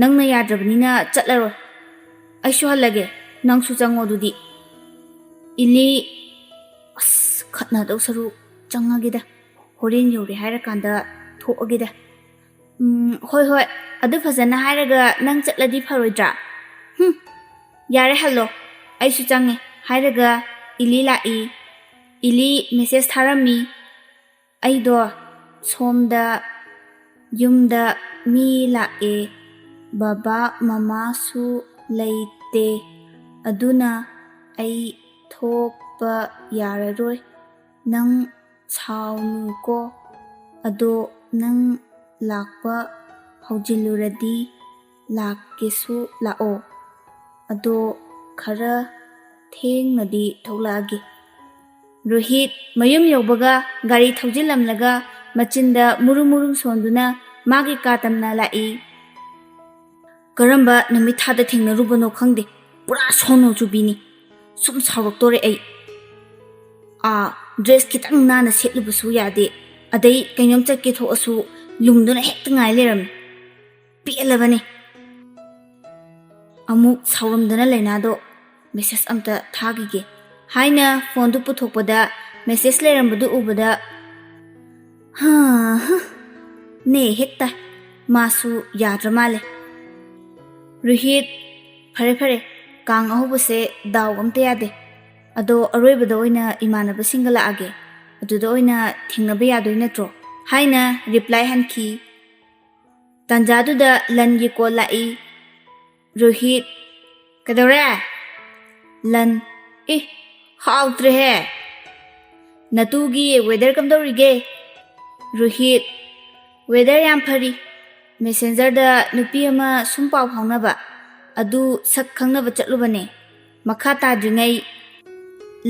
ꯅꯪꯅ ꯌꯥꯗ꯭ꯔꯕꯅꯤꯅ ꯆꯠꯂꯔꯣꯏ ꯑꯩꯁꯨ ꯍꯜꯂꯒꯦ ꯅꯪꯁꯨ ꯆꯪꯉꯣ ꯑꯗꯨꯗꯤ 이리 ꯈꯠꯅꯗꯧ ꯁꯔꯨꯛ ꯆꯪꯉꯒꯦꯗ ꯍꯣꯔꯦꯟ ꯌꯧꯔꯦ ꯍꯥꯏꯔꯀꯥꯟꯗ ꯊꯣꯛꯑꯒꯦꯗ ꯍꯣꯏ ꯍꯣꯏ ꯑꯗꯨ ꯐꯖꯅ ꯍꯥꯏꯔꯒ ꯅꯪ ꯆꯠꯂꯗꯤ ꯐꯔꯣꯏꯗ꯭ꯔꯥ ꯌꯥꯔꯦ ꯍꯜꯂꯣ ꯑꯩꯁꯨ ꯆꯪꯉꯦ ꯍꯥꯏꯔꯒ 이리 ꯂꯥꯛꯏ 이리 ꯃꯦꯁꯦꯖ ꯊꯥꯔꯝꯃꯤ ꯑꯩꯗꯣ ꯁꯣꯝꯗ ꯌꯨꯝꯗ ꯃꯤ ꯂꯥꯛꯑꯦ ꯕꯕꯥ ꯃꯃꯥꯁꯨ ꯂꯩꯇꯦ ꯑꯗꯨꯅ ꯑꯩ ꯊꯣꯛꯄ ꯌꯥꯔꯔꯣꯏ ꯅꯪ ꯁꯥꯎꯅꯨꯀꯣ ꯑꯗꯣ ꯅꯪ ꯂꯥꯛꯄ ꯍꯧꯖꯤꯜꯂꯨꯔꯗꯤ ꯂꯥꯛꯀꯦꯁꯨ ꯂꯥꯛꯑꯣ ꯑꯗꯣ ꯈꯔ ꯊꯦꯡꯅꯗꯤ ꯊꯣꯛꯂꯛꯑꯒꯦ ꯔꯣꯍꯤꯠ ꯃꯌꯨꯝ ꯌꯧꯕꯒ ꯒꯥꯔꯤ ꯊꯧꯖꯤꯜꯂꯝꯂꯒ ꯃꯆꯤꯟꯗ ꯃꯨꯔꯨꯝ ꯃꯨꯔꯨꯝ ꯁꯣꯟꯗꯨꯅ ꯃꯥꯒꯤ ꯀꯥ ꯇꯝꯅ ꯂꯥꯛꯏ ꯀꯔꯝꯕ ꯅꯨꯃꯤꯠ ꯊꯥꯗ ꯊꯦꯡꯅꯔꯨꯕꯅꯣ ꯈꯪꯗꯦ ꯄꯨꯔꯥ ꯁꯣꯅꯣ ꯆꯨꯕꯤꯅꯤ ꯁꯨꯝ ꯁꯥꯎꯔꯛꯇꯣꯔꯦ ꯑꯩ ꯗ꯭ꯔꯦꯁ ꯈꯤꯇꯪ ꯅꯥꯟꯅ ꯁꯦꯠꯂꯨꯕꯁꯨ ꯌꯥꯗꯦ ꯑꯗꯩ ꯀꯩꯅꯣꯝ ꯆꯠꯀꯦ ꯊꯣꯛꯑꯁꯨ ꯂꯨꯝꯗꯨꯅ ꯍꯦꯛꯇ ꯉꯥꯏ ꯂꯩꯔꯝꯃꯤ ꯄꯦꯜꯂꯕꯅꯤ ꯑꯃꯨꯛ ꯁꯥꯎꯔꯝꯗꯅ ꯂꯩꯅꯥꯗꯣ ꯃꯦꯁꯦꯖ ꯑꯝꯇ ꯊꯥꯈꯤꯒꯦ ꯍꯥꯏꯅ ꯐꯣꯟꯗꯨ ꯄꯨꯊꯣꯛꯄꯗ ꯃꯦꯁꯦꯖ ꯂꯩꯔꯝꯕꯗꯨ ꯎꯕꯗ ꯅꯦ ꯍꯦꯛꯇ ꯃꯥꯁꯨ ꯌꯥꯗ꯭ꯔ ꯃꯥꯜꯂꯦ ꯔꯣꯍꯤꯠ ꯐꯔꯦ ꯐꯔꯦ ꯀꯥꯡ ꯑꯍꯧꯕꯁꯦ ꯗꯥꯎ ꯑꯝꯇ ꯌꯥꯗꯦ ꯑꯗꯣ ꯑꯔꯣꯏꯕꯗ ꯑꯣꯏꯅ ꯏꯃꯥꯟꯅꯕꯁꯤꯡꯒ ꯂꯥꯛꯑꯒꯦ ꯑꯗꯨꯗ ꯑꯣꯏꯅ ꯊꯦꯡꯅꯕ ꯌꯥꯗꯣꯏ ꯅꯠꯇ꯭ꯔꯣ ꯍꯥꯏꯅ ꯔꯤꯄ꯭ꯂꯥꯏ ꯍꯟꯈꯤ ꯇꯥꯟꯖꯥꯗꯨꯗ ꯂꯟꯒꯤ ꯀꯣꯜ ꯂꯥꯛꯏ ꯔꯣꯍꯤꯠ ꯀꯩꯗꯧꯔꯦ ꯂꯟ ꯍꯥꯎꯇ꯭ꯔꯦꯍꯦ ꯅꯇꯨꯒꯤ ꯋꯦꯗꯔ ꯀꯝꯗꯧꯔꯤꯒꯦ ꯔꯣꯍꯤꯠ ꯋꯦꯗꯔ ꯌꯥꯝ ꯐꯔꯤ ꯃꯦꯁꯦꯟꯖꯔꯗ ꯅꯨꯄꯤ ꯑꯃ ꯁꯨꯝ ꯄꯥꯎ ꯐꯥꯎꯅꯕ ꯑꯗꯨ ꯁꯛ ꯈꯪꯅꯕ ꯆꯠꯂꯨꯕꯅꯦ ꯃꯈꯥ ꯇꯥꯗ꯭ꯔꯤꯉꯩ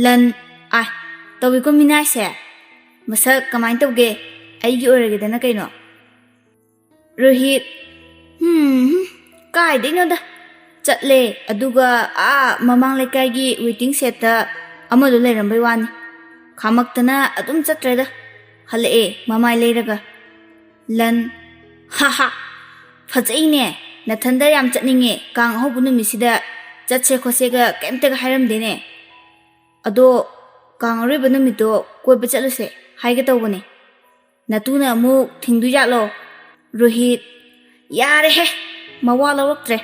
ꯂꯟ ꯇꯧꯏꯀꯣ ꯃꯤꯅꯥꯏꯁꯦ ꯃꯁꯛ ꯀꯃꯥꯏꯅ ꯇꯧꯒꯦ ꯑꯩꯒꯤ ꯑꯣꯏꯔꯒꯦꯗꯅ ꯀꯩꯅꯣ ꯔꯣꯍꯤꯠ ꯀꯥꯏꯗꯩꯅꯣꯗ ꯆꯠꯂꯦ ꯑꯗꯨꯒ ꯃꯃꯥꯡ ꯂꯩꯀꯥꯏꯒꯤ ꯋꯦꯇꯤꯡ ꯁꯦꯠꯇ ꯑꯃꯗꯣ ꯂꯩꯔꯝꯕꯩ ꯋꯥꯅꯤ ꯈꯥꯃꯛꯇꯅ ꯑꯗꯨꯝ ꯆꯠꯇ꯭ꯔꯦꯗ ꯍꯜꯂꯛꯑꯦ ꯃꯃꯥꯏ ꯂꯩꯔꯒ ꯂꯟ ꯐꯖꯩꯅꯦ ꯅꯊꯟꯗ ꯌꯥꯝ ꯆꯠꯅꯤꯡꯉꯦ ꯀꯥꯡ ꯑꯍꯧꯕ ꯅꯨꯃꯤꯠꯁꯤꯗ ꯆꯠꯁꯦ ꯈꯣꯠꯁꯦꯒ ꯀꯩꯝꯇꯒ ꯍꯥꯏꯔꯝꯗꯦꯅꯦ ꯑꯗꯣ ꯀꯥꯡ ꯑꯔꯣꯏꯕ ꯅꯨꯃꯤꯠꯇꯣ ꯀꯣꯏꯕ ꯆꯠꯂꯨꯁꯦ ꯍꯥꯏꯒꯦ ꯇꯧꯕꯅꯦ ꯅꯇꯨꯅ ꯑꯃꯨꯛ ꯊꯤꯡꯗꯣꯏꯖꯥꯠꯂꯣ ꯔꯣꯍꯤꯠ ꯌꯥꯔꯦꯍꯦ ꯃꯋꯥ ꯂꯧꯔꯛꯇ꯭ꯔꯦ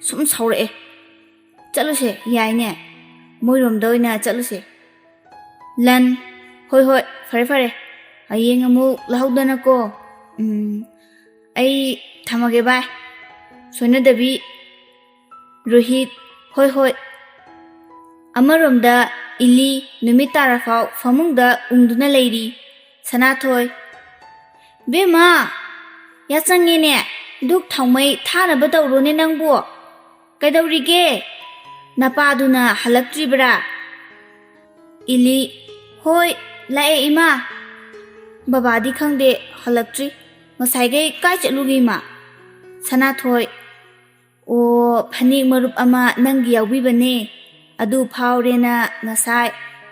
ꯁꯨꯝ ꯁꯥꯎꯔꯛꯑꯦ ꯆꯠꯂꯨꯁꯦ ꯌꯥꯏꯅꯦ ꯃꯣꯏꯔꯣꯝꯗ ꯑꯣꯏꯅ ꯆꯠꯂꯨꯁꯦ ꯂꯟ ꯍꯣꯏ ꯍꯣꯏ ꯐꯔꯦ ꯐꯔꯦ ꯍꯌꯦꯡ ꯑꯃꯨꯛ ꯂꯧꯍꯧꯗꯅꯀꯣ ꯑꯩ ꯊꯝꯃꯒꯦ ꯕꯥꯏ ꯁꯣꯏꯅꯗꯕꯤ ꯔꯣꯍꯤꯠ ꯍꯣꯏ ꯍꯣꯏ ꯑꯃꯔꯣꯝꯗ 이리 ꯅꯨꯃꯤꯠ ꯇꯥꯔꯐꯥꯎ ꯐꯃꯨꯡꯗ ꯎꯪꯗꯨꯅ ꯂꯩꯔꯤ ꯁꯅꯥꯊꯣꯏ ꯕꯦꯝꯃ ꯌꯥꯆꯪꯉꯦꯅꯦ ꯙꯨꯛ ꯊꯥꯎꯃꯩ ꯊꯥꯅꯕ ꯇꯧꯔꯣꯅꯦ ꯅꯪꯕꯨ ꯀꯩꯗꯧꯔꯤꯒꯦ ꯅꯄꯥꯗꯨꯅ ꯍꯜꯂꯛꯇ꯭ꯔꯤꯕ꯭ꯔꯥ 이리 ꯍꯣꯏ ꯂꯥꯛꯑꯦ ꯏꯃꯥ ꯕꯕꯥꯗꯤ ꯈꯪꯗꯦ ꯍꯜꯂꯛꯇ꯭ꯔꯤ ꯉꯁꯥꯏꯒꯩ ꯀꯥꯏ ꯆꯠꯂꯨꯒꯦ ꯏꯃꯥ ꯁꯅꯥꯊꯣꯏ ꯐꯅꯦꯛ ꯃꯔꯨꯞ ꯑꯃ ꯅꯪꯒꯤ ꯌꯥꯎꯕꯤꯕꯅꯦ ꯑꯗꯨ ꯐꯥꯎꯔꯦꯅ ꯉꯁꯥꯏ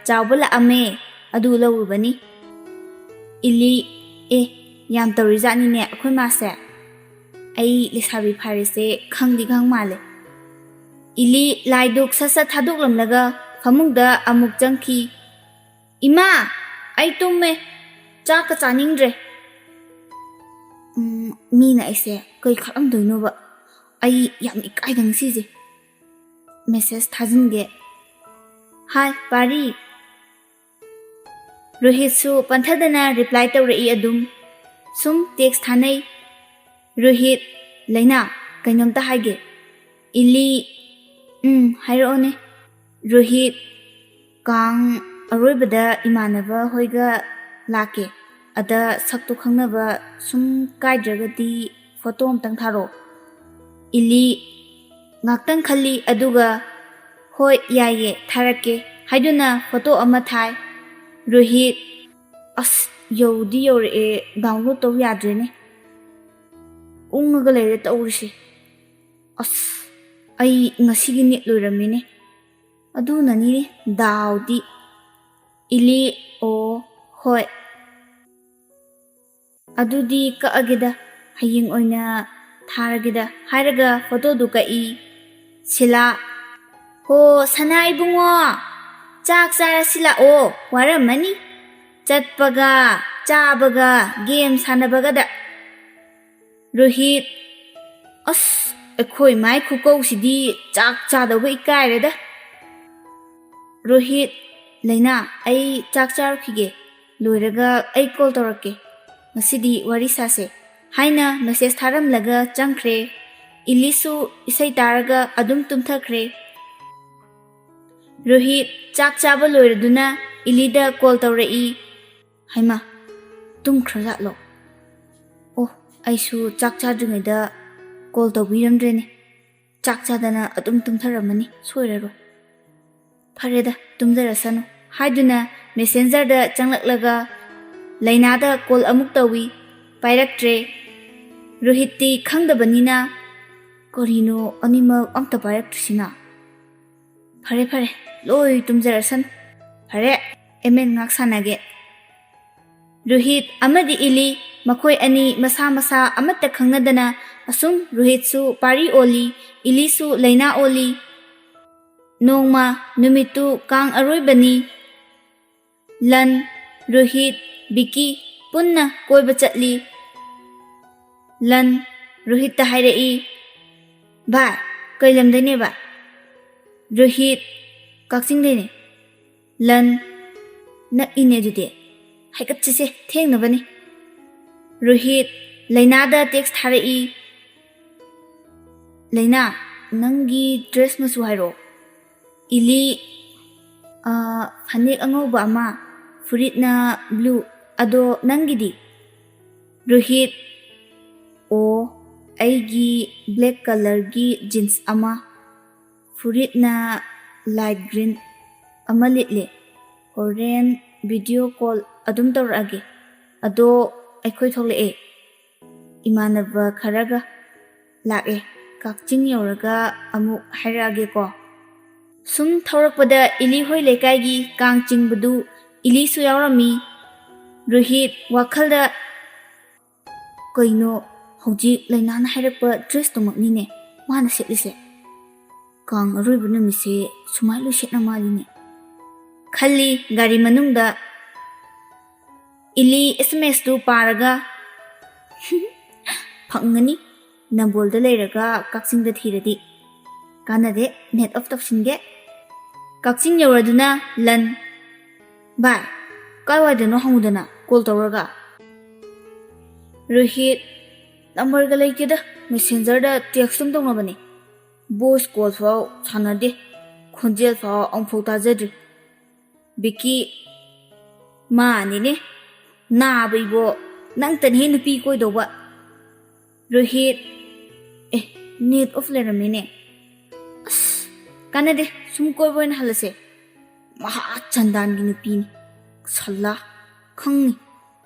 ꯆꯥꯎꯕ ꯂꯥꯛꯑꯝꯃꯦ ꯑꯗꯨ ꯂꯧꯔꯨꯕꯅꯤ 이리 ꯌꯥꯝ ꯇꯧꯔꯤꯖꯥꯠꯅꯤꯅꯦ ꯑꯩꯈꯣꯏ ꯃꯥꯁꯦ ꯑꯩ ꯂꯩꯁꯥꯕꯤ ꯐꯥꯔꯤꯁꯦ ꯈꯪꯗꯤ ꯈꯪ ꯃꯥꯜꯂꯦ 이리 ꯂꯥꯏꯗꯨꯛ ꯁꯠ ꯁꯠ ꯊꯥꯗꯣꯛꯂꯝꯂꯒ ꯐꯃꯨꯡꯗ ꯑꯃꯨꯛ ꯆꯪꯈꯤ ꯏꯃꯥ ꯑꯩ ꯇꯨꯝꯃꯦ ꯆꯥꯛꯀ ꯆꯥꯅꯤꯡꯗ꯭ꯔꯦ ꯃꯤꯅ ꯑꯩꯁꯦ ꯀꯩ ꯈꯜꯂꯝꯗꯣꯏꯅꯣꯕ ꯑꯩ ꯌꯥꯝ ꯏꯀꯥꯏꯗ ꯉꯁꯤꯁꯦ ꯃꯦꯁꯦꯖ ꯊꯥꯖꯤꯟꯒꯦ ꯍꯥꯏ ꯄꯥꯔꯤ ꯔꯣꯍꯤꯠꯁꯨ ꯄꯟꯊꯗꯅ ꯔꯤꯄ꯭ꯂꯥꯏ ꯇꯧꯔꯛꯏ ꯑꯗꯨꯝ ꯁꯨꯝ ꯇꯦꯛꯁ ꯊꯥꯅꯩ ꯔꯣꯍꯤꯠ ꯂꯩꯅꯥ ꯀꯩꯅꯣꯝꯇ ꯍꯥꯏꯒꯦ 이리 ꯍꯥꯏꯔꯛꯑꯣꯅꯦ ꯔꯣꯍꯤꯠ ꯀꯥꯡ ꯑꯔꯣꯏꯕꯗ ꯏꯃꯥꯟꯅꯕ ꯍꯣꯏꯒ ꯂꯥꯛꯀꯦ ꯑꯗ ꯁꯛꯇꯣ ꯈꯪꯅꯕ ꯁꯨꯝ ꯀꯥꯏꯗ꯭ꯔꯒꯗꯤ ꯐꯣꯇꯣ ꯑꯝꯇꯪ ꯊꯥꯔꯛꯑꯣ 이리 ꯉꯥꯛꯇꯪ ꯈꯜꯂꯤ ꯑꯗꯨꯒ ꯍꯣꯏ ꯌꯥꯏꯌꯦ ꯊꯥꯔꯛꯀꯦ ꯍꯥꯏꯗꯨꯅ ꯐꯣꯇꯣ ꯑꯃ ꯊꯥꯏ꯫ ꯔꯣꯍꯤꯠ: ꯑꯁ ꯌꯧꯗꯤ ꯌꯧꯔꯛꯑꯦ, ꯗꯥꯎꯟꯂꯣꯗ ꯇꯧ ꯌꯥꯗ꯭ꯔꯦꯅꯦ, ꯎꯪꯉꯒ ꯂꯩꯔꯦ ꯇꯧꯔꯤꯁꯦ꯫ ꯑꯁ ꯑꯩ ꯉꯁꯤꯒꯤ ꯅꯦꯠ ꯂꯣꯏꯔꯝꯃꯤꯅꯦ, ꯑꯗꯨꯅꯅꯤꯅꯦ ꯗꯥꯎꯗꯤ꯫ ꯏꯂꯤ: ꯑꯣ ꯍꯣꯏ, ꯑꯗꯨꯗꯤ ꯀꯛꯑꯒꯦꯗ, ꯍꯌꯦꯡ ꯑꯣꯏꯅ ꯊꯥꯔꯒꯦꯗ ꯍꯥꯏꯔꯒ ꯐꯣꯇꯣꯗꯨ ꯀꯛꯏ꯫ ꯁꯤꯂꯥ: ꯍꯣ ꯁꯅꯥ ꯏꯕꯨꯡꯉꯣ, ꯆꯥꯛ ꯆꯥꯔꯁꯤ ꯂꯥꯛꯑꯣ, ꯋꯥꯔꯝꯃꯅꯤ ꯆꯠꯄꯒ ꯆꯥꯕꯒ ꯒꯦꯝ ꯁꯥꯟꯅꯕꯒꯗ꯫ ꯔꯣꯍꯤꯠ: ꯑꯁ ꯑꯩꯈꯣꯏ ꯃꯥꯏ ꯈꯨꯀꯧꯁꯤꯗꯤ ꯆꯥꯛ ꯆꯥꯗꯧꯕ ꯏꯀꯥꯏꯔꯦꯗ꯫ ꯔꯣꯍꯤꯠ: ꯂꯩꯅꯥ, ꯑꯩ ꯆꯥꯛ ꯆꯥꯔꯨꯈꯤꯒꯦ, ꯂꯣꯏꯔꯒ ꯑꯩ ꯀꯣꯜ ꯇꯧꯔꯛꯀꯦ, ꯉꯁꯤꯗꯤ ꯋꯥꯔꯤ ꯁꯥꯁꯦ ꯍꯥꯏꯅ ꯃꯦꯁꯦꯖ ꯊꯥꯔꯝꯂꯒ ꯆꯪꯈ꯭ꯔꯦ꯫ ꯏꯂꯤꯁꯨ ꯏꯁꯩ ꯇꯥꯔꯒ ꯑꯗꯨꯝ ꯇꯨꯝꯊꯈ꯭ꯔꯦ꯫ ꯔꯣꯍꯤꯠ ꯆꯥꯛ ꯆꯥꯕ ꯂꯣꯏꯔꯗꯨꯅ ꯏꯂꯤꯗ ꯀꯣꯜ ꯇꯧꯔꯛꯏ꯫ ꯍꯩꯃꯥ, ꯇꯨꯝꯈ꯭ꯔꯖꯥꯠꯂꯣ? ꯑꯣ, ꯑꯩꯁꯨ ꯆꯥꯛ ꯆꯥꯗ꯭ꯔꯤꯉꯩꯗ ꯀꯣꯜ ꯇꯧꯕꯤꯔꯝꯗ꯭ꯔꯦꯅꯦ, ꯆꯥꯛ ꯆꯥꯗꯅ ꯑꯗꯨꯝ ꯇꯨꯝꯊꯔꯝꯃꯅꯤ, ꯁꯣꯏꯔꯔꯣꯏ꯫ ꯐꯔꯦꯗ, ꯇꯨꯝꯖꯔꯁꯅꯨ ꯍꯥꯏꯗꯨꯅ ꯃꯦꯁꯦꯟꯖꯔꯗ ꯆꯪꯂꯛꯂꯒ ꯂꯩꯅꯥꯗ ꯀꯣꯜ ꯑꯃꯨꯛ ꯇꯧꯏ, ꯄꯥꯏꯔꯛꯇ꯭ꯔꯦ꯫ ꯔꯣꯍꯤꯠꯇꯤ ꯈꯪꯗꯕꯅꯤꯅ ꯀꯔꯤꯅꯣ ꯑꯅꯤꯃꯛ ꯑꯝꯇ ꯄꯥꯏꯔꯛꯇ꯭ꯔꯤꯁꯤꯅ? ꯐꯔꯦ ꯐꯔꯦ, ꯂꯣꯏ ꯇꯨꯝꯖꯔꯁꯅꯨ, ꯐꯔꯦ ML ꯉꯥꯛ ꯁꯥꯟꯅꯒꯦ꯫ ꯔꯣꯍꯤꯠ ꯑꯃꯗꯤ ꯏꯂꯤ ꯃꯈꯣꯏ ꯑꯅꯤ ꯃꯁꯥ ꯃꯁꯥ ꯑꯃꯠꯇ ꯈꯪꯅꯗꯅ ꯑꯁꯨꯝ ꯔꯣꯍꯤꯠꯁꯨ ꯄꯥꯔꯤ ꯑꯣꯜꯂꯤ, ꯏꯂꯤꯁꯨ ꯂꯩꯅꯥ ꯑꯣꯜꯂꯤ꯫ ꯅꯣꯡꯃ ꯅꯨꯃꯤꯠꯇꯨ ꯀꯥꯡ ꯑꯔꯣꯏꯕꯅꯤ꯫ ꯂꯟ, ꯔꯣꯍꯤꯠ, ꯕꯤꯀꯤ ꯄꯨꯟꯅ ꯀꯣꯏꯕ ꯆꯠꯂꯤ꯫ ꯂꯟ ꯔꯣꯍꯤꯠꯇ ꯍꯥꯏꯔꯛꯏ: ꯚꯥꯏ, ꯀꯩ ꯂꯝꯗꯩꯅꯦꯕ? ꯔꯣꯍꯤꯠ: ꯀꯛꯆꯤꯡꯗꯩꯅꯦ꯫ ꯂꯟ: ꯅꯛꯏꯅꯦ ꯑꯗꯨꯗꯤ, ꯍꯥꯏꯒꯠꯆꯁꯦ, ꯊꯦꯡꯅꯕꯅꯤ꯫ ꯔꯣꯍꯤꯠ ꯂꯩꯅꯥꯗ ꯇꯦꯛꯁ ꯊꯥꯔꯛꯏ: ꯂꯩꯅꯥ, ꯅꯪꯒꯤ ꯗ꯭ꯔꯦꯁ ꯃꯆꯨ ꯍꯥꯏꯔꯛꯑꯣ꯫ ꯏꯂꯤ: ꯐꯅꯦꯛ ꯑꯉꯧꯕ ꯑꯃ, ꯐꯨꯔꯤꯠꯅ ꯕ꯭ꯂꯨ, ꯑꯗꯣ ꯅꯪꯒꯤꯗꯤ? ꯔꯣꯍꯤꯠ: ꯑꯣ, ꯑꯩꯒꯤ ꯕ꯭ꯂꯦꯛ ꯀꯂꯔꯒꯤ ꯖꯤꯟꯁ ꯑꯃ, ꯐꯨꯔꯤꯠꯅ ꯂꯥꯏꯠ ꯒ꯭ꯔꯤꯟ ꯑꯃ ꯂꯤꯠꯂꯦ, ꯍꯣꯔꯦꯟ ꯚꯤꯗꯤꯑꯣ ꯀꯣꯜ ꯑꯗꯨꯝ ꯇꯧꯔꯛꯑꯒꯦ, ꯑꯗꯣ ꯑꯩꯈꯣꯏ ꯊꯣꯛꯂꯛꯑꯦ, ꯏꯃꯥꯟꯅꯕ ꯈꯔꯒ ꯂꯥꯛꯑꯦ, ꯀꯛꯆꯤꯡ ꯌꯧꯔꯒ ꯑꯃꯨꯛ ꯍꯥꯏꯔꯛꯑꯒꯦꯀꯣ꯫ ꯁꯨꯝ ꯊꯧꯔꯛꯄꯗ ꯏꯂꯤ ꯍꯣꯏ ꯂꯩꯀꯥꯏꯒꯤ ꯀꯥꯡ ꯆꯤꯡꯕꯗꯨ ꯏꯂꯤꯁꯨ ꯌꯥꯎꯔꯝꯃꯤ꯫ ꯔꯣꯍꯤꯠ ꯋꯥꯈꯜꯗ ꯀꯩꯅꯣ, ꯍꯧꯖꯤꯛ ꯂꯩꯅꯥꯅ ꯍꯥꯏꯔꯛꯄ ꯗ꯭ꯔꯦꯁꯇꯨꯃꯛꯅꯤꯅꯦ ꯃꯥꯅ ꯁꯦꯠꯂꯤꯁꯦ, ꯀꯥꯡ ꯑꯔꯣꯏꯕ ꯅꯨꯃꯤꯠꯁꯦ ꯁꯨꯃꯥꯏꯅ ꯂꯣꯏ ꯁꯦꯠꯅ ꯃꯥꯜꯂꯤꯅꯦ ꯈꯜꯂꯤ ꯒꯥꯔꯤ ꯃꯅꯨꯡꯗ꯫ ꯏꯂꯤ SMS ꯇꯨ ꯄꯥꯔꯒ ꯐꯪꯒꯅꯤ, ꯅꯝꯕꯣꯜꯗ ꯂꯩꯔꯒ ꯀꯛꯆꯤꯡꯗ ꯊꯤꯔꯗꯤ ꯀꯥꯟꯅꯗꯦ, ꯅꯦꯠ ꯑꯣꯐ ꯇꯧꯁꯤꯟꯒꯦ꯫ ꯀꯛꯆꯤꯡ ꯌꯧꯔꯗꯨꯅ ꯂꯟ: ꯚꯥꯏ, ꯀꯥꯏꯋꯥꯏꯗꯅꯣ ꯍꯪꯉꯨꯗꯅ ꯀꯣꯜ ꯇꯧꯔꯒ꯫ ꯔꯣꯍꯤꯠ: ꯅꯝꯕꯔꯒ ꯂꯩꯇꯦꯗ, ꯃꯦꯁꯦꯟꯖꯔꯗ ꯇꯦꯛꯁ ꯇꯨꯝ ꯇꯧꯅꯕꯅꯦ, ꯚꯣꯏꯁ ꯀꯣꯜ ꯐꯥꯎ ꯁꯥꯟꯅꯗꯦ, ꯈꯣꯟꯖꯦꯜ ꯐꯥꯎ ꯑꯃꯨꯛꯐꯥꯎ ꯇꯥꯖꯗ꯭ꯔꯤ꯫ ꯕꯤꯀꯤ: ꯃꯥꯅꯤꯅꯦ, ꯅꯥꯕ ꯏꯕꯣ, ꯅꯪꯇꯅꯦ ꯅꯨꯄꯤ ꯀꯣꯏꯗꯧꯕ꯫ ꯔꯣꯍꯤꯠ: ꯅꯦꯠ ꯑꯣꯐ ꯂꯩꯔꯝꯃꯦꯅꯦ, ꯑꯁ ꯀꯥꯟꯅꯗꯦ, ꯁꯨꯝ ꯀꯣꯏꯕ ꯑꯣꯏꯅ ꯍꯜꯂꯁꯦ, ꯃꯍꯥ ꯆꯟꯗꯥꯟꯒꯤ ꯅꯨꯄꯤꯅꯤ, ꯁꯜꯂꯥ ꯈꯪꯅꯤ꯫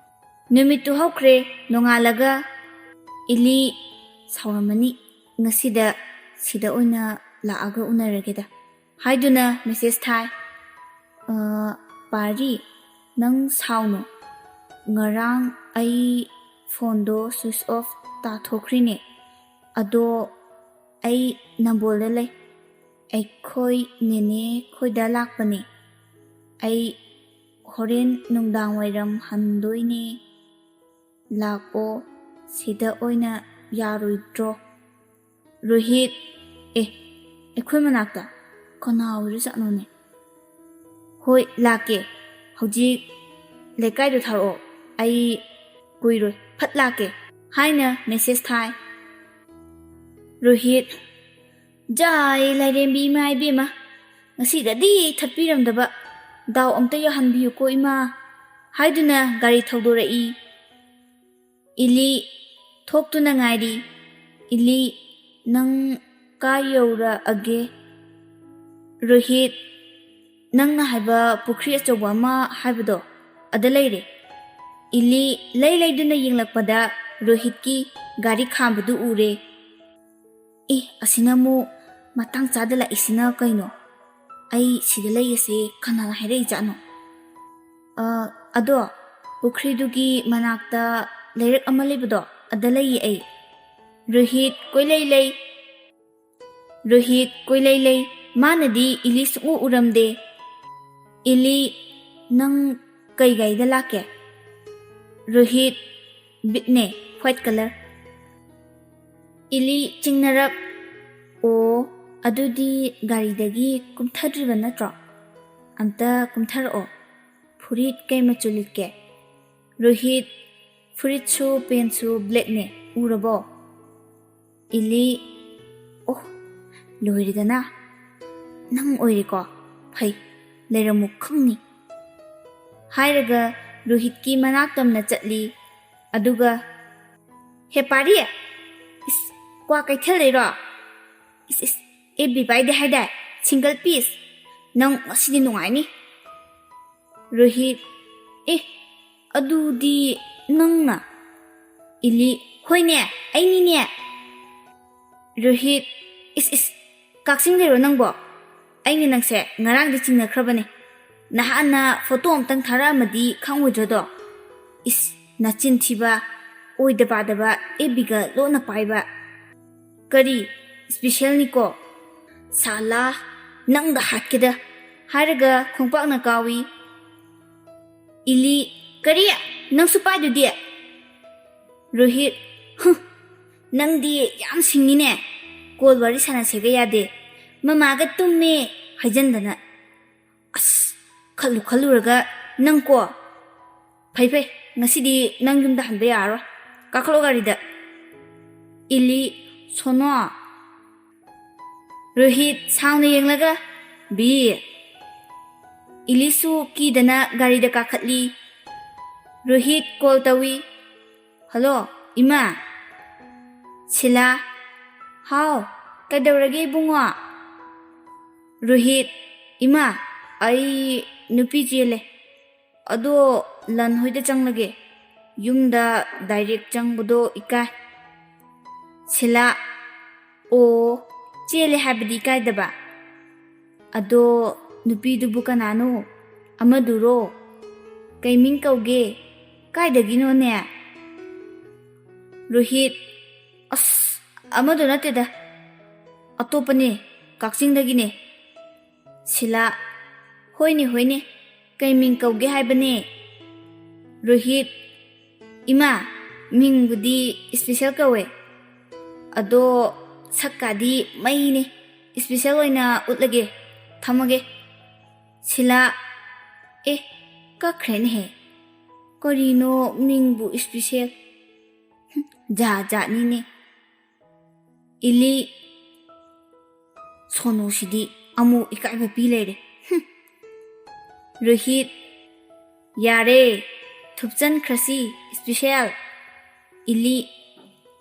ꯅꯨꯃꯤꯠꯇꯨ ꯍꯧꯈ꯭ꯔꯦ꯫ ꯅꯣꯡꯉꯥꯜꯂꯒ ꯏꯂꯤ: ꯁꯥꯎꯔꯝꯃꯅꯤ, ꯉꯁꯤꯗ ꯁꯤꯗ ꯑꯣꯏꯅ ꯂꯥꯛꯑꯒ ꯎꯅꯔꯒꯦꯗ ꯍꯥꯏꯗꯨꯅ ꯃꯦꯁꯦꯖ ꯊꯥꯏ: ꯄꯥꯔꯤ, ꯅꯪ ꯁꯥꯎꯅꯣ, ꯉꯔꯥꯡ ꯑꯩ ꯐꯣꯟꯗꯣ ꯁ꯭ꯋꯤꯆ ꯑꯣꯐ ꯇꯥꯊꯣꯛꯈ꯭ꯔꯤꯅꯦ, ꯑꯗꯣ ꯑꯩ ꯅꯝꯕꯣꯜꯗ ꯂꯩ, ꯑꯩꯈꯣꯏ ꯅꯦꯅꯦ ꯈꯣꯏꯗ ꯂꯥꯛꯄꯅꯦ, ꯑꯩ ꯍꯣꯔꯦꯟ ꯅꯨꯡꯗꯥꯡ ꯋꯥꯏꯔꯝ ꯍꯟꯗꯣꯏꯅꯦ, ꯂꯥꯛꯑꯣ, ꯁꯤꯗ ꯑꯣꯏꯅ ꯌꯥꯔꯣꯏꯗ꯭ꯔꯣ? ꯔꯣꯍꯤꯠ: ꯑꯩꯈꯣꯏ ꯃꯅꯥꯛꯇ? ꯀꯅꯥ ꯑꯣꯏꯔꯖꯥꯠꯅꯣꯅꯦ? ꯍꯣꯏ ꯂꯥꯛꯀꯦ, ꯍꯧꯖꯤꯛ ꯂꯩꯀꯥꯏꯗꯣ ꯊꯥꯔꯛꯑꯣ, ꯑꯩ ꯀꯨꯏꯔꯣꯏ, ꯐꯠ ꯂꯥꯛꯀꯦ ꯍꯥꯏꯅ ꯃꯦꯁꯦꯖ ꯊꯥꯏ꯫ ꯔꯣꯍꯤꯠ: ꯖꯥꯏ ꯂꯥꯏꯔꯦꯝꯕꯤ ꯏꯃꯥ ꯏꯕꯦꯝꯃ, ꯉꯁꯤꯗꯗꯤ ꯊꯠꯄꯤꯔꯝꯗꯕ, ꯗꯥꯎ ꯑꯝꯇ ꯌꯥꯍꯟꯕꯤꯌꯨꯀꯣ ꯏꯃꯥ ꯍꯥꯏꯗꯨꯅ ꯒꯥꯔꯤ ꯊꯧꯗꯣꯔꯛꯏ꯫ ꯏꯂꯤ ꯊꯣꯛꯇꯨꯅ ꯉꯥꯏꯔꯤ꯫ ꯏꯂꯤ: ꯅꯪ ꯀꯥꯏ ꯌꯧꯔꯛꯑꯒꯦ? ꯔꯣꯍꯤꯠ: ꯅꯪꯅ ꯍꯥꯏꯕ ꯄꯨꯈ꯭ꯔꯤ ꯑꯆꯧꯕ ꯑꯃ ꯍꯥꯏꯕꯗꯣ ꯑꯗ ꯂꯩꯔꯦ꯫ ꯏꯂꯤ ꯂꯩꯗꯨꯅ ꯌꯦꯡꯂꯛꯄꯗ ꯔꯣꯍꯤꯠꯀꯤ ꯒꯥꯔꯤ ꯈꯥꯝꯕꯗꯨ ꯎꯔꯦ꯫ ꯑꯁꯤꯅ ꯑꯃꯨꯛ ꯃꯇꯥꯡ ꯆꯥꯗ ꯂꯥꯛꯏꯁꯤꯅ ꯀꯩꯅꯣ? ꯑꯩ ꯁꯤꯗ ꯂꯩꯔꯤꯁꯦ ꯀꯅꯥꯅ ꯍꯥꯏꯔꯛꯏꯖꯥꯠꯅꯣ? ꯑꯗꯣ ꯄꯨꯈ꯭ꯔꯤꯗꯨꯒꯤ ꯃꯅꯥꯛꯇ ꯂꯩꯔꯛ ꯑꯃ ꯂꯩꯕꯗꯣ ꯑꯗ ꯂꯩꯌꯦ ꯑꯩ꯫ ꯔꯣꯍꯤꯠ ꯀꯣꯏꯂꯩ ꯂꯩ ꯃꯥꯅꯗꯤ ꯏꯂꯤ ꯁꯨꯡꯎ ꯎꯔꯝꯗꯦ꯫ ꯏꯂꯤ, ꯅꯪ ꯀꯩ ꯒꯥꯔꯤꯗ ꯂꯥꯛꯀꯦ? ꯔꯣꯍꯤꯠ, ꯕꯤꯠꯅꯦ, ꯋꯥꯏꯠ ꯀꯂꯔ꯫ ꯏꯂꯤ ꯆꯤꯡꯅꯔꯛ, ꯑꯣ ꯑꯗꯨꯗꯤ ꯒꯥꯔꯤꯗꯒꯤ ꯀꯨꯝꯊꯗ꯭ꯔꯤꯕ ꯅꯠꯇ꯭ꯔꯣ? ꯑꯝꯇ ꯀꯨꯝꯊꯔꯛꯑꯣ꯫ ꯐꯨꯔꯤꯠ ꯀꯩ ꯃꯆꯨ ꯂꯤꯠꯀꯦ? ꯔꯣꯍꯤꯠ, ꯐꯨꯔꯤꯠꯁꯨ ꯄꯦꯟꯁꯨ ꯕ꯭ꯂꯦꯛꯅꯦ, ꯎꯔꯕꯣ? ꯏꯂꯤ, ꯑꯣ ꯂꯣꯏꯔꯦꯗꯅ, ꯅꯪ ꯑꯣꯏꯔꯦꯀꯣ, ꯐꯩ ꯂꯩꯔꯝꯃꯨ ꯈꯪꯅꯤ ꯍꯥꯏꯔꯒ ꯔꯣꯍꯤꯠꯀꯤ ꯃꯅꯥꯛꯇꯝꯅ ꯆꯠꯂꯤ꯫ ꯑꯗꯨꯒ, ꯍꯦ ꯄꯥꯔꯤ, ꯀ꯭ꯋꯥ ꯀꯩꯊꯦꯜꯗꯩꯔꯣ? ꯑꯦꯐꯕꯤ ꯄꯥꯏꯗꯦ ꯍꯥꯏꯗꯥꯏ, ꯁꯤꯡꯒꯜ ꯄꯤꯁ, ꯅꯪ ꯉꯁꯤꯗꯤ ꯅꯨꯡꯉꯥꯏꯅꯤ꯫ ꯔꯣꯍꯤꯠ, ꯑꯗꯨꯗꯤ ꯅꯪꯅ? ꯏꯂꯤ, ꯍꯣꯏꯅꯦ ꯑꯩꯅꯤꯅꯦ꯫ ꯔꯣꯍꯤꯠ, ꯀꯛꯆꯤꯡꯗꯩꯔꯣ ꯅꯪꯕꯣ? ꯑꯩꯅ ꯅꯪꯁꯦ ꯉꯔꯥꯡꯗꯤ ꯆꯤꯡꯅꯈ꯭ꯔꯕꯅꯦ, ꯅꯍꯥꯟꯅ ꯐꯣꯇꯣ ꯑꯝꯇꯪ ꯊꯥꯔꯛꯑꯝꯃꯗꯤ ꯈꯪꯉꯣꯏꯗ꯭ꯔꯗꯣ? ꯅꯆꯤꯟ ꯊꯤꯕ, ꯑꯣꯏꯗ ꯄꯥꯗꯕ ꯑꯦꯐꯕꯤꯒ ꯂꯣꯟꯅ ꯄꯥꯏꯕ꯫ ꯀꯔꯤ ꯁ꯭ꯄꯤꯁꯦꯜꯅꯤꯀꯣ? ꯁꯥꯂꯥ, ꯅꯪꯒ ꯍꯥꯠꯀꯦꯗ ꯍꯥꯏꯔꯒ ꯈꯣꯡꯄꯥꯛꯅ ꯀꯥꯎꯏ꯫ ꯏꯂꯤ, ꯀꯔꯤ? ꯅꯪꯁꯨ ꯄꯥꯏꯗꯨꯗꯤ? ꯔꯣꯍꯤꯠ, ꯅꯪꯗꯤ ꯌꯥꯝ ꯁꯤꯡꯉꯤꯅꯦ, ꯀꯣꯜ ꯋꯥꯔꯤ ꯁꯥꯟꯅꯁꯦꯒ ꯌꯥꯗꯦ, ꯃꯃꯥꯒ ꯇꯨꯝꯃꯦ ꯍꯥꯏꯖꯟꯗꯅ꯫ ꯈꯜꯂꯨꯔꯒ ꯅꯪꯀꯣ, ꯐꯩ ꯉꯁꯤꯗꯤ ꯅꯪ ꯌꯨꯝꯗ ꯍꯟꯕ ꯌꯥꯔꯔꯣꯏ, ꯀꯥꯈꯠꯂꯣ ꯒꯥꯔꯤꯗ꯫ ꯏꯂꯤ, ꯁꯣꯅꯣ꯫ ꯔꯣꯍꯤꯠ ꯁꯥꯎꯅ ꯌꯦꯡꯂꯒ, ꯕꯤ꯫ ꯏꯂꯤꯁꯨ ꯀꯤꯗꯅ ꯒꯥꯔꯤꯗ ꯀꯥꯈꯠꯂꯤ꯫ ꯔꯣꯍꯤꯠ ꯀꯣꯜ ꯇꯧꯏ꯫ ꯍꯜꯂꯣ ꯏꯃꯥ? ꯁꯤꯂꯥ, ꯍꯥꯎ ꯀꯩꯗꯧꯔꯒꯦ ꯏꯕꯨꯡꯉꯣ? ꯔꯣꯍꯤꯠ, ꯏꯃꯥ ꯑꯩ ꯅꯨꯄꯤ ꯆꯦꯜꯂꯦ, ꯑꯗꯣ ꯂꯟ ꯍꯣꯏꯗ ꯆꯪꯂꯒꯦ, ꯌꯨꯝꯗ ꯗꯥꯏꯔꯦꯛ ꯆꯪꯕꯗꯣ ꯏꯀꯥꯏ꯫ ꯁꯤꯂꯥ, ꯑꯣ ꯆꯦꯜꯂꯦ ꯍꯥꯏꯕꯗꯤ ꯏꯀꯥꯏꯗꯕ? ꯑꯗꯣ ꯅꯨꯄꯤꯗꯨꯕꯨ ꯀꯅꯥꯅꯣ? ꯑꯃꯗꯨꯔꯣ? ꯀꯩ ꯃꯤꯡ ꯀꯧꯒꯦ? ꯀꯥꯏꯗꯒꯤꯅꯣꯅꯦ? ꯔꯣꯍꯤꯠ, ꯑꯃꯗꯣ ꯅꯠꯇꯦꯗ, ꯑꯇꯣꯞꯄꯅꯦ, ꯀꯛꯆꯤꯡꯗꯒꯤꯅꯦ꯫ ꯁꯤꯂꯥ, ꯍꯣꯏꯅꯦ, ꯀꯩ ꯃꯤꯡ ꯀꯧꯒꯦ ꯍꯥꯏꯕꯅꯦ? ꯔꯣꯍꯤꯠ, ꯏꯃꯥ ꯃꯤꯡꯕꯨꯗꯤ ꯁ꯭ꯄꯤꯁꯦꯜ ꯀꯧꯋꯦ, ꯑꯗꯣ ꯁꯛꯀꯥꯗꯤ ꯃꯩꯅꯦ, ꯁ꯭ꯄꯤꯁꯦꯜ ꯑꯣꯏꯅ ꯎꯠꯂꯒꯦ, ꯊꯝꯃꯒꯦ꯫ ꯁꯤꯂꯥ, ꯀꯛꯈ꯭ꯔꯦꯅꯦꯍꯦ, ꯀꯔꯤꯅꯣ ꯃꯤꯡꯕꯨ ꯁ꯭ꯄꯤꯁꯦꯜ, ꯖꯥꯠꯅꯤꯅꯦ꯫ ꯏꯂꯤ, ꯁꯣꯅꯣꯁꯤꯗꯤ ꯑꯃꯨꯛ ꯏꯀꯥꯏꯕ ꯄꯤ ꯂꯩꯔꯦ꯫ ꯔꯣꯍꯤꯠ, ꯌꯥꯔꯦ ꯊꯨꯞꯆꯟꯈ꯭ꯔꯁꯤ ꯁ꯭ꯄꯤꯁꯦꯜ꯫ ꯏꯂꯤ,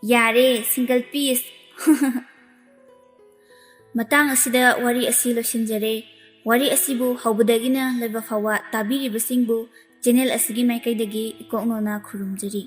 ꯌꯥꯔꯦ ꯁꯤꯡꯒꯜ ꯄꯤꯁ꯫ ꯃꯇꯥꯡ ꯑꯁꯤꯗ ꯋꯥꯔꯤ ꯑꯁꯤ ꯂꯣꯏꯁꯤꯟꯖꯔꯦ꯫ ꯋꯥꯔꯤ ꯑꯁꯤꯕꯨ ꯍꯧꯕꯗꯒꯤꯅ ꯂꯣꯏꯕ ꯐꯥꯎꯕ ꯇꯥꯕꯤꯔꯤꯕꯁꯤꯡꯕꯨ ꯆꯦꯅꯦꯜ ꯑꯁꯤꯒꯤ ꯃꯥꯏꯀꯩꯗꯒꯤ ꯏꯀꯣꯛꯅꯣꯅ ꯈꯨꯔꯨꯝꯖꯔꯤ꯫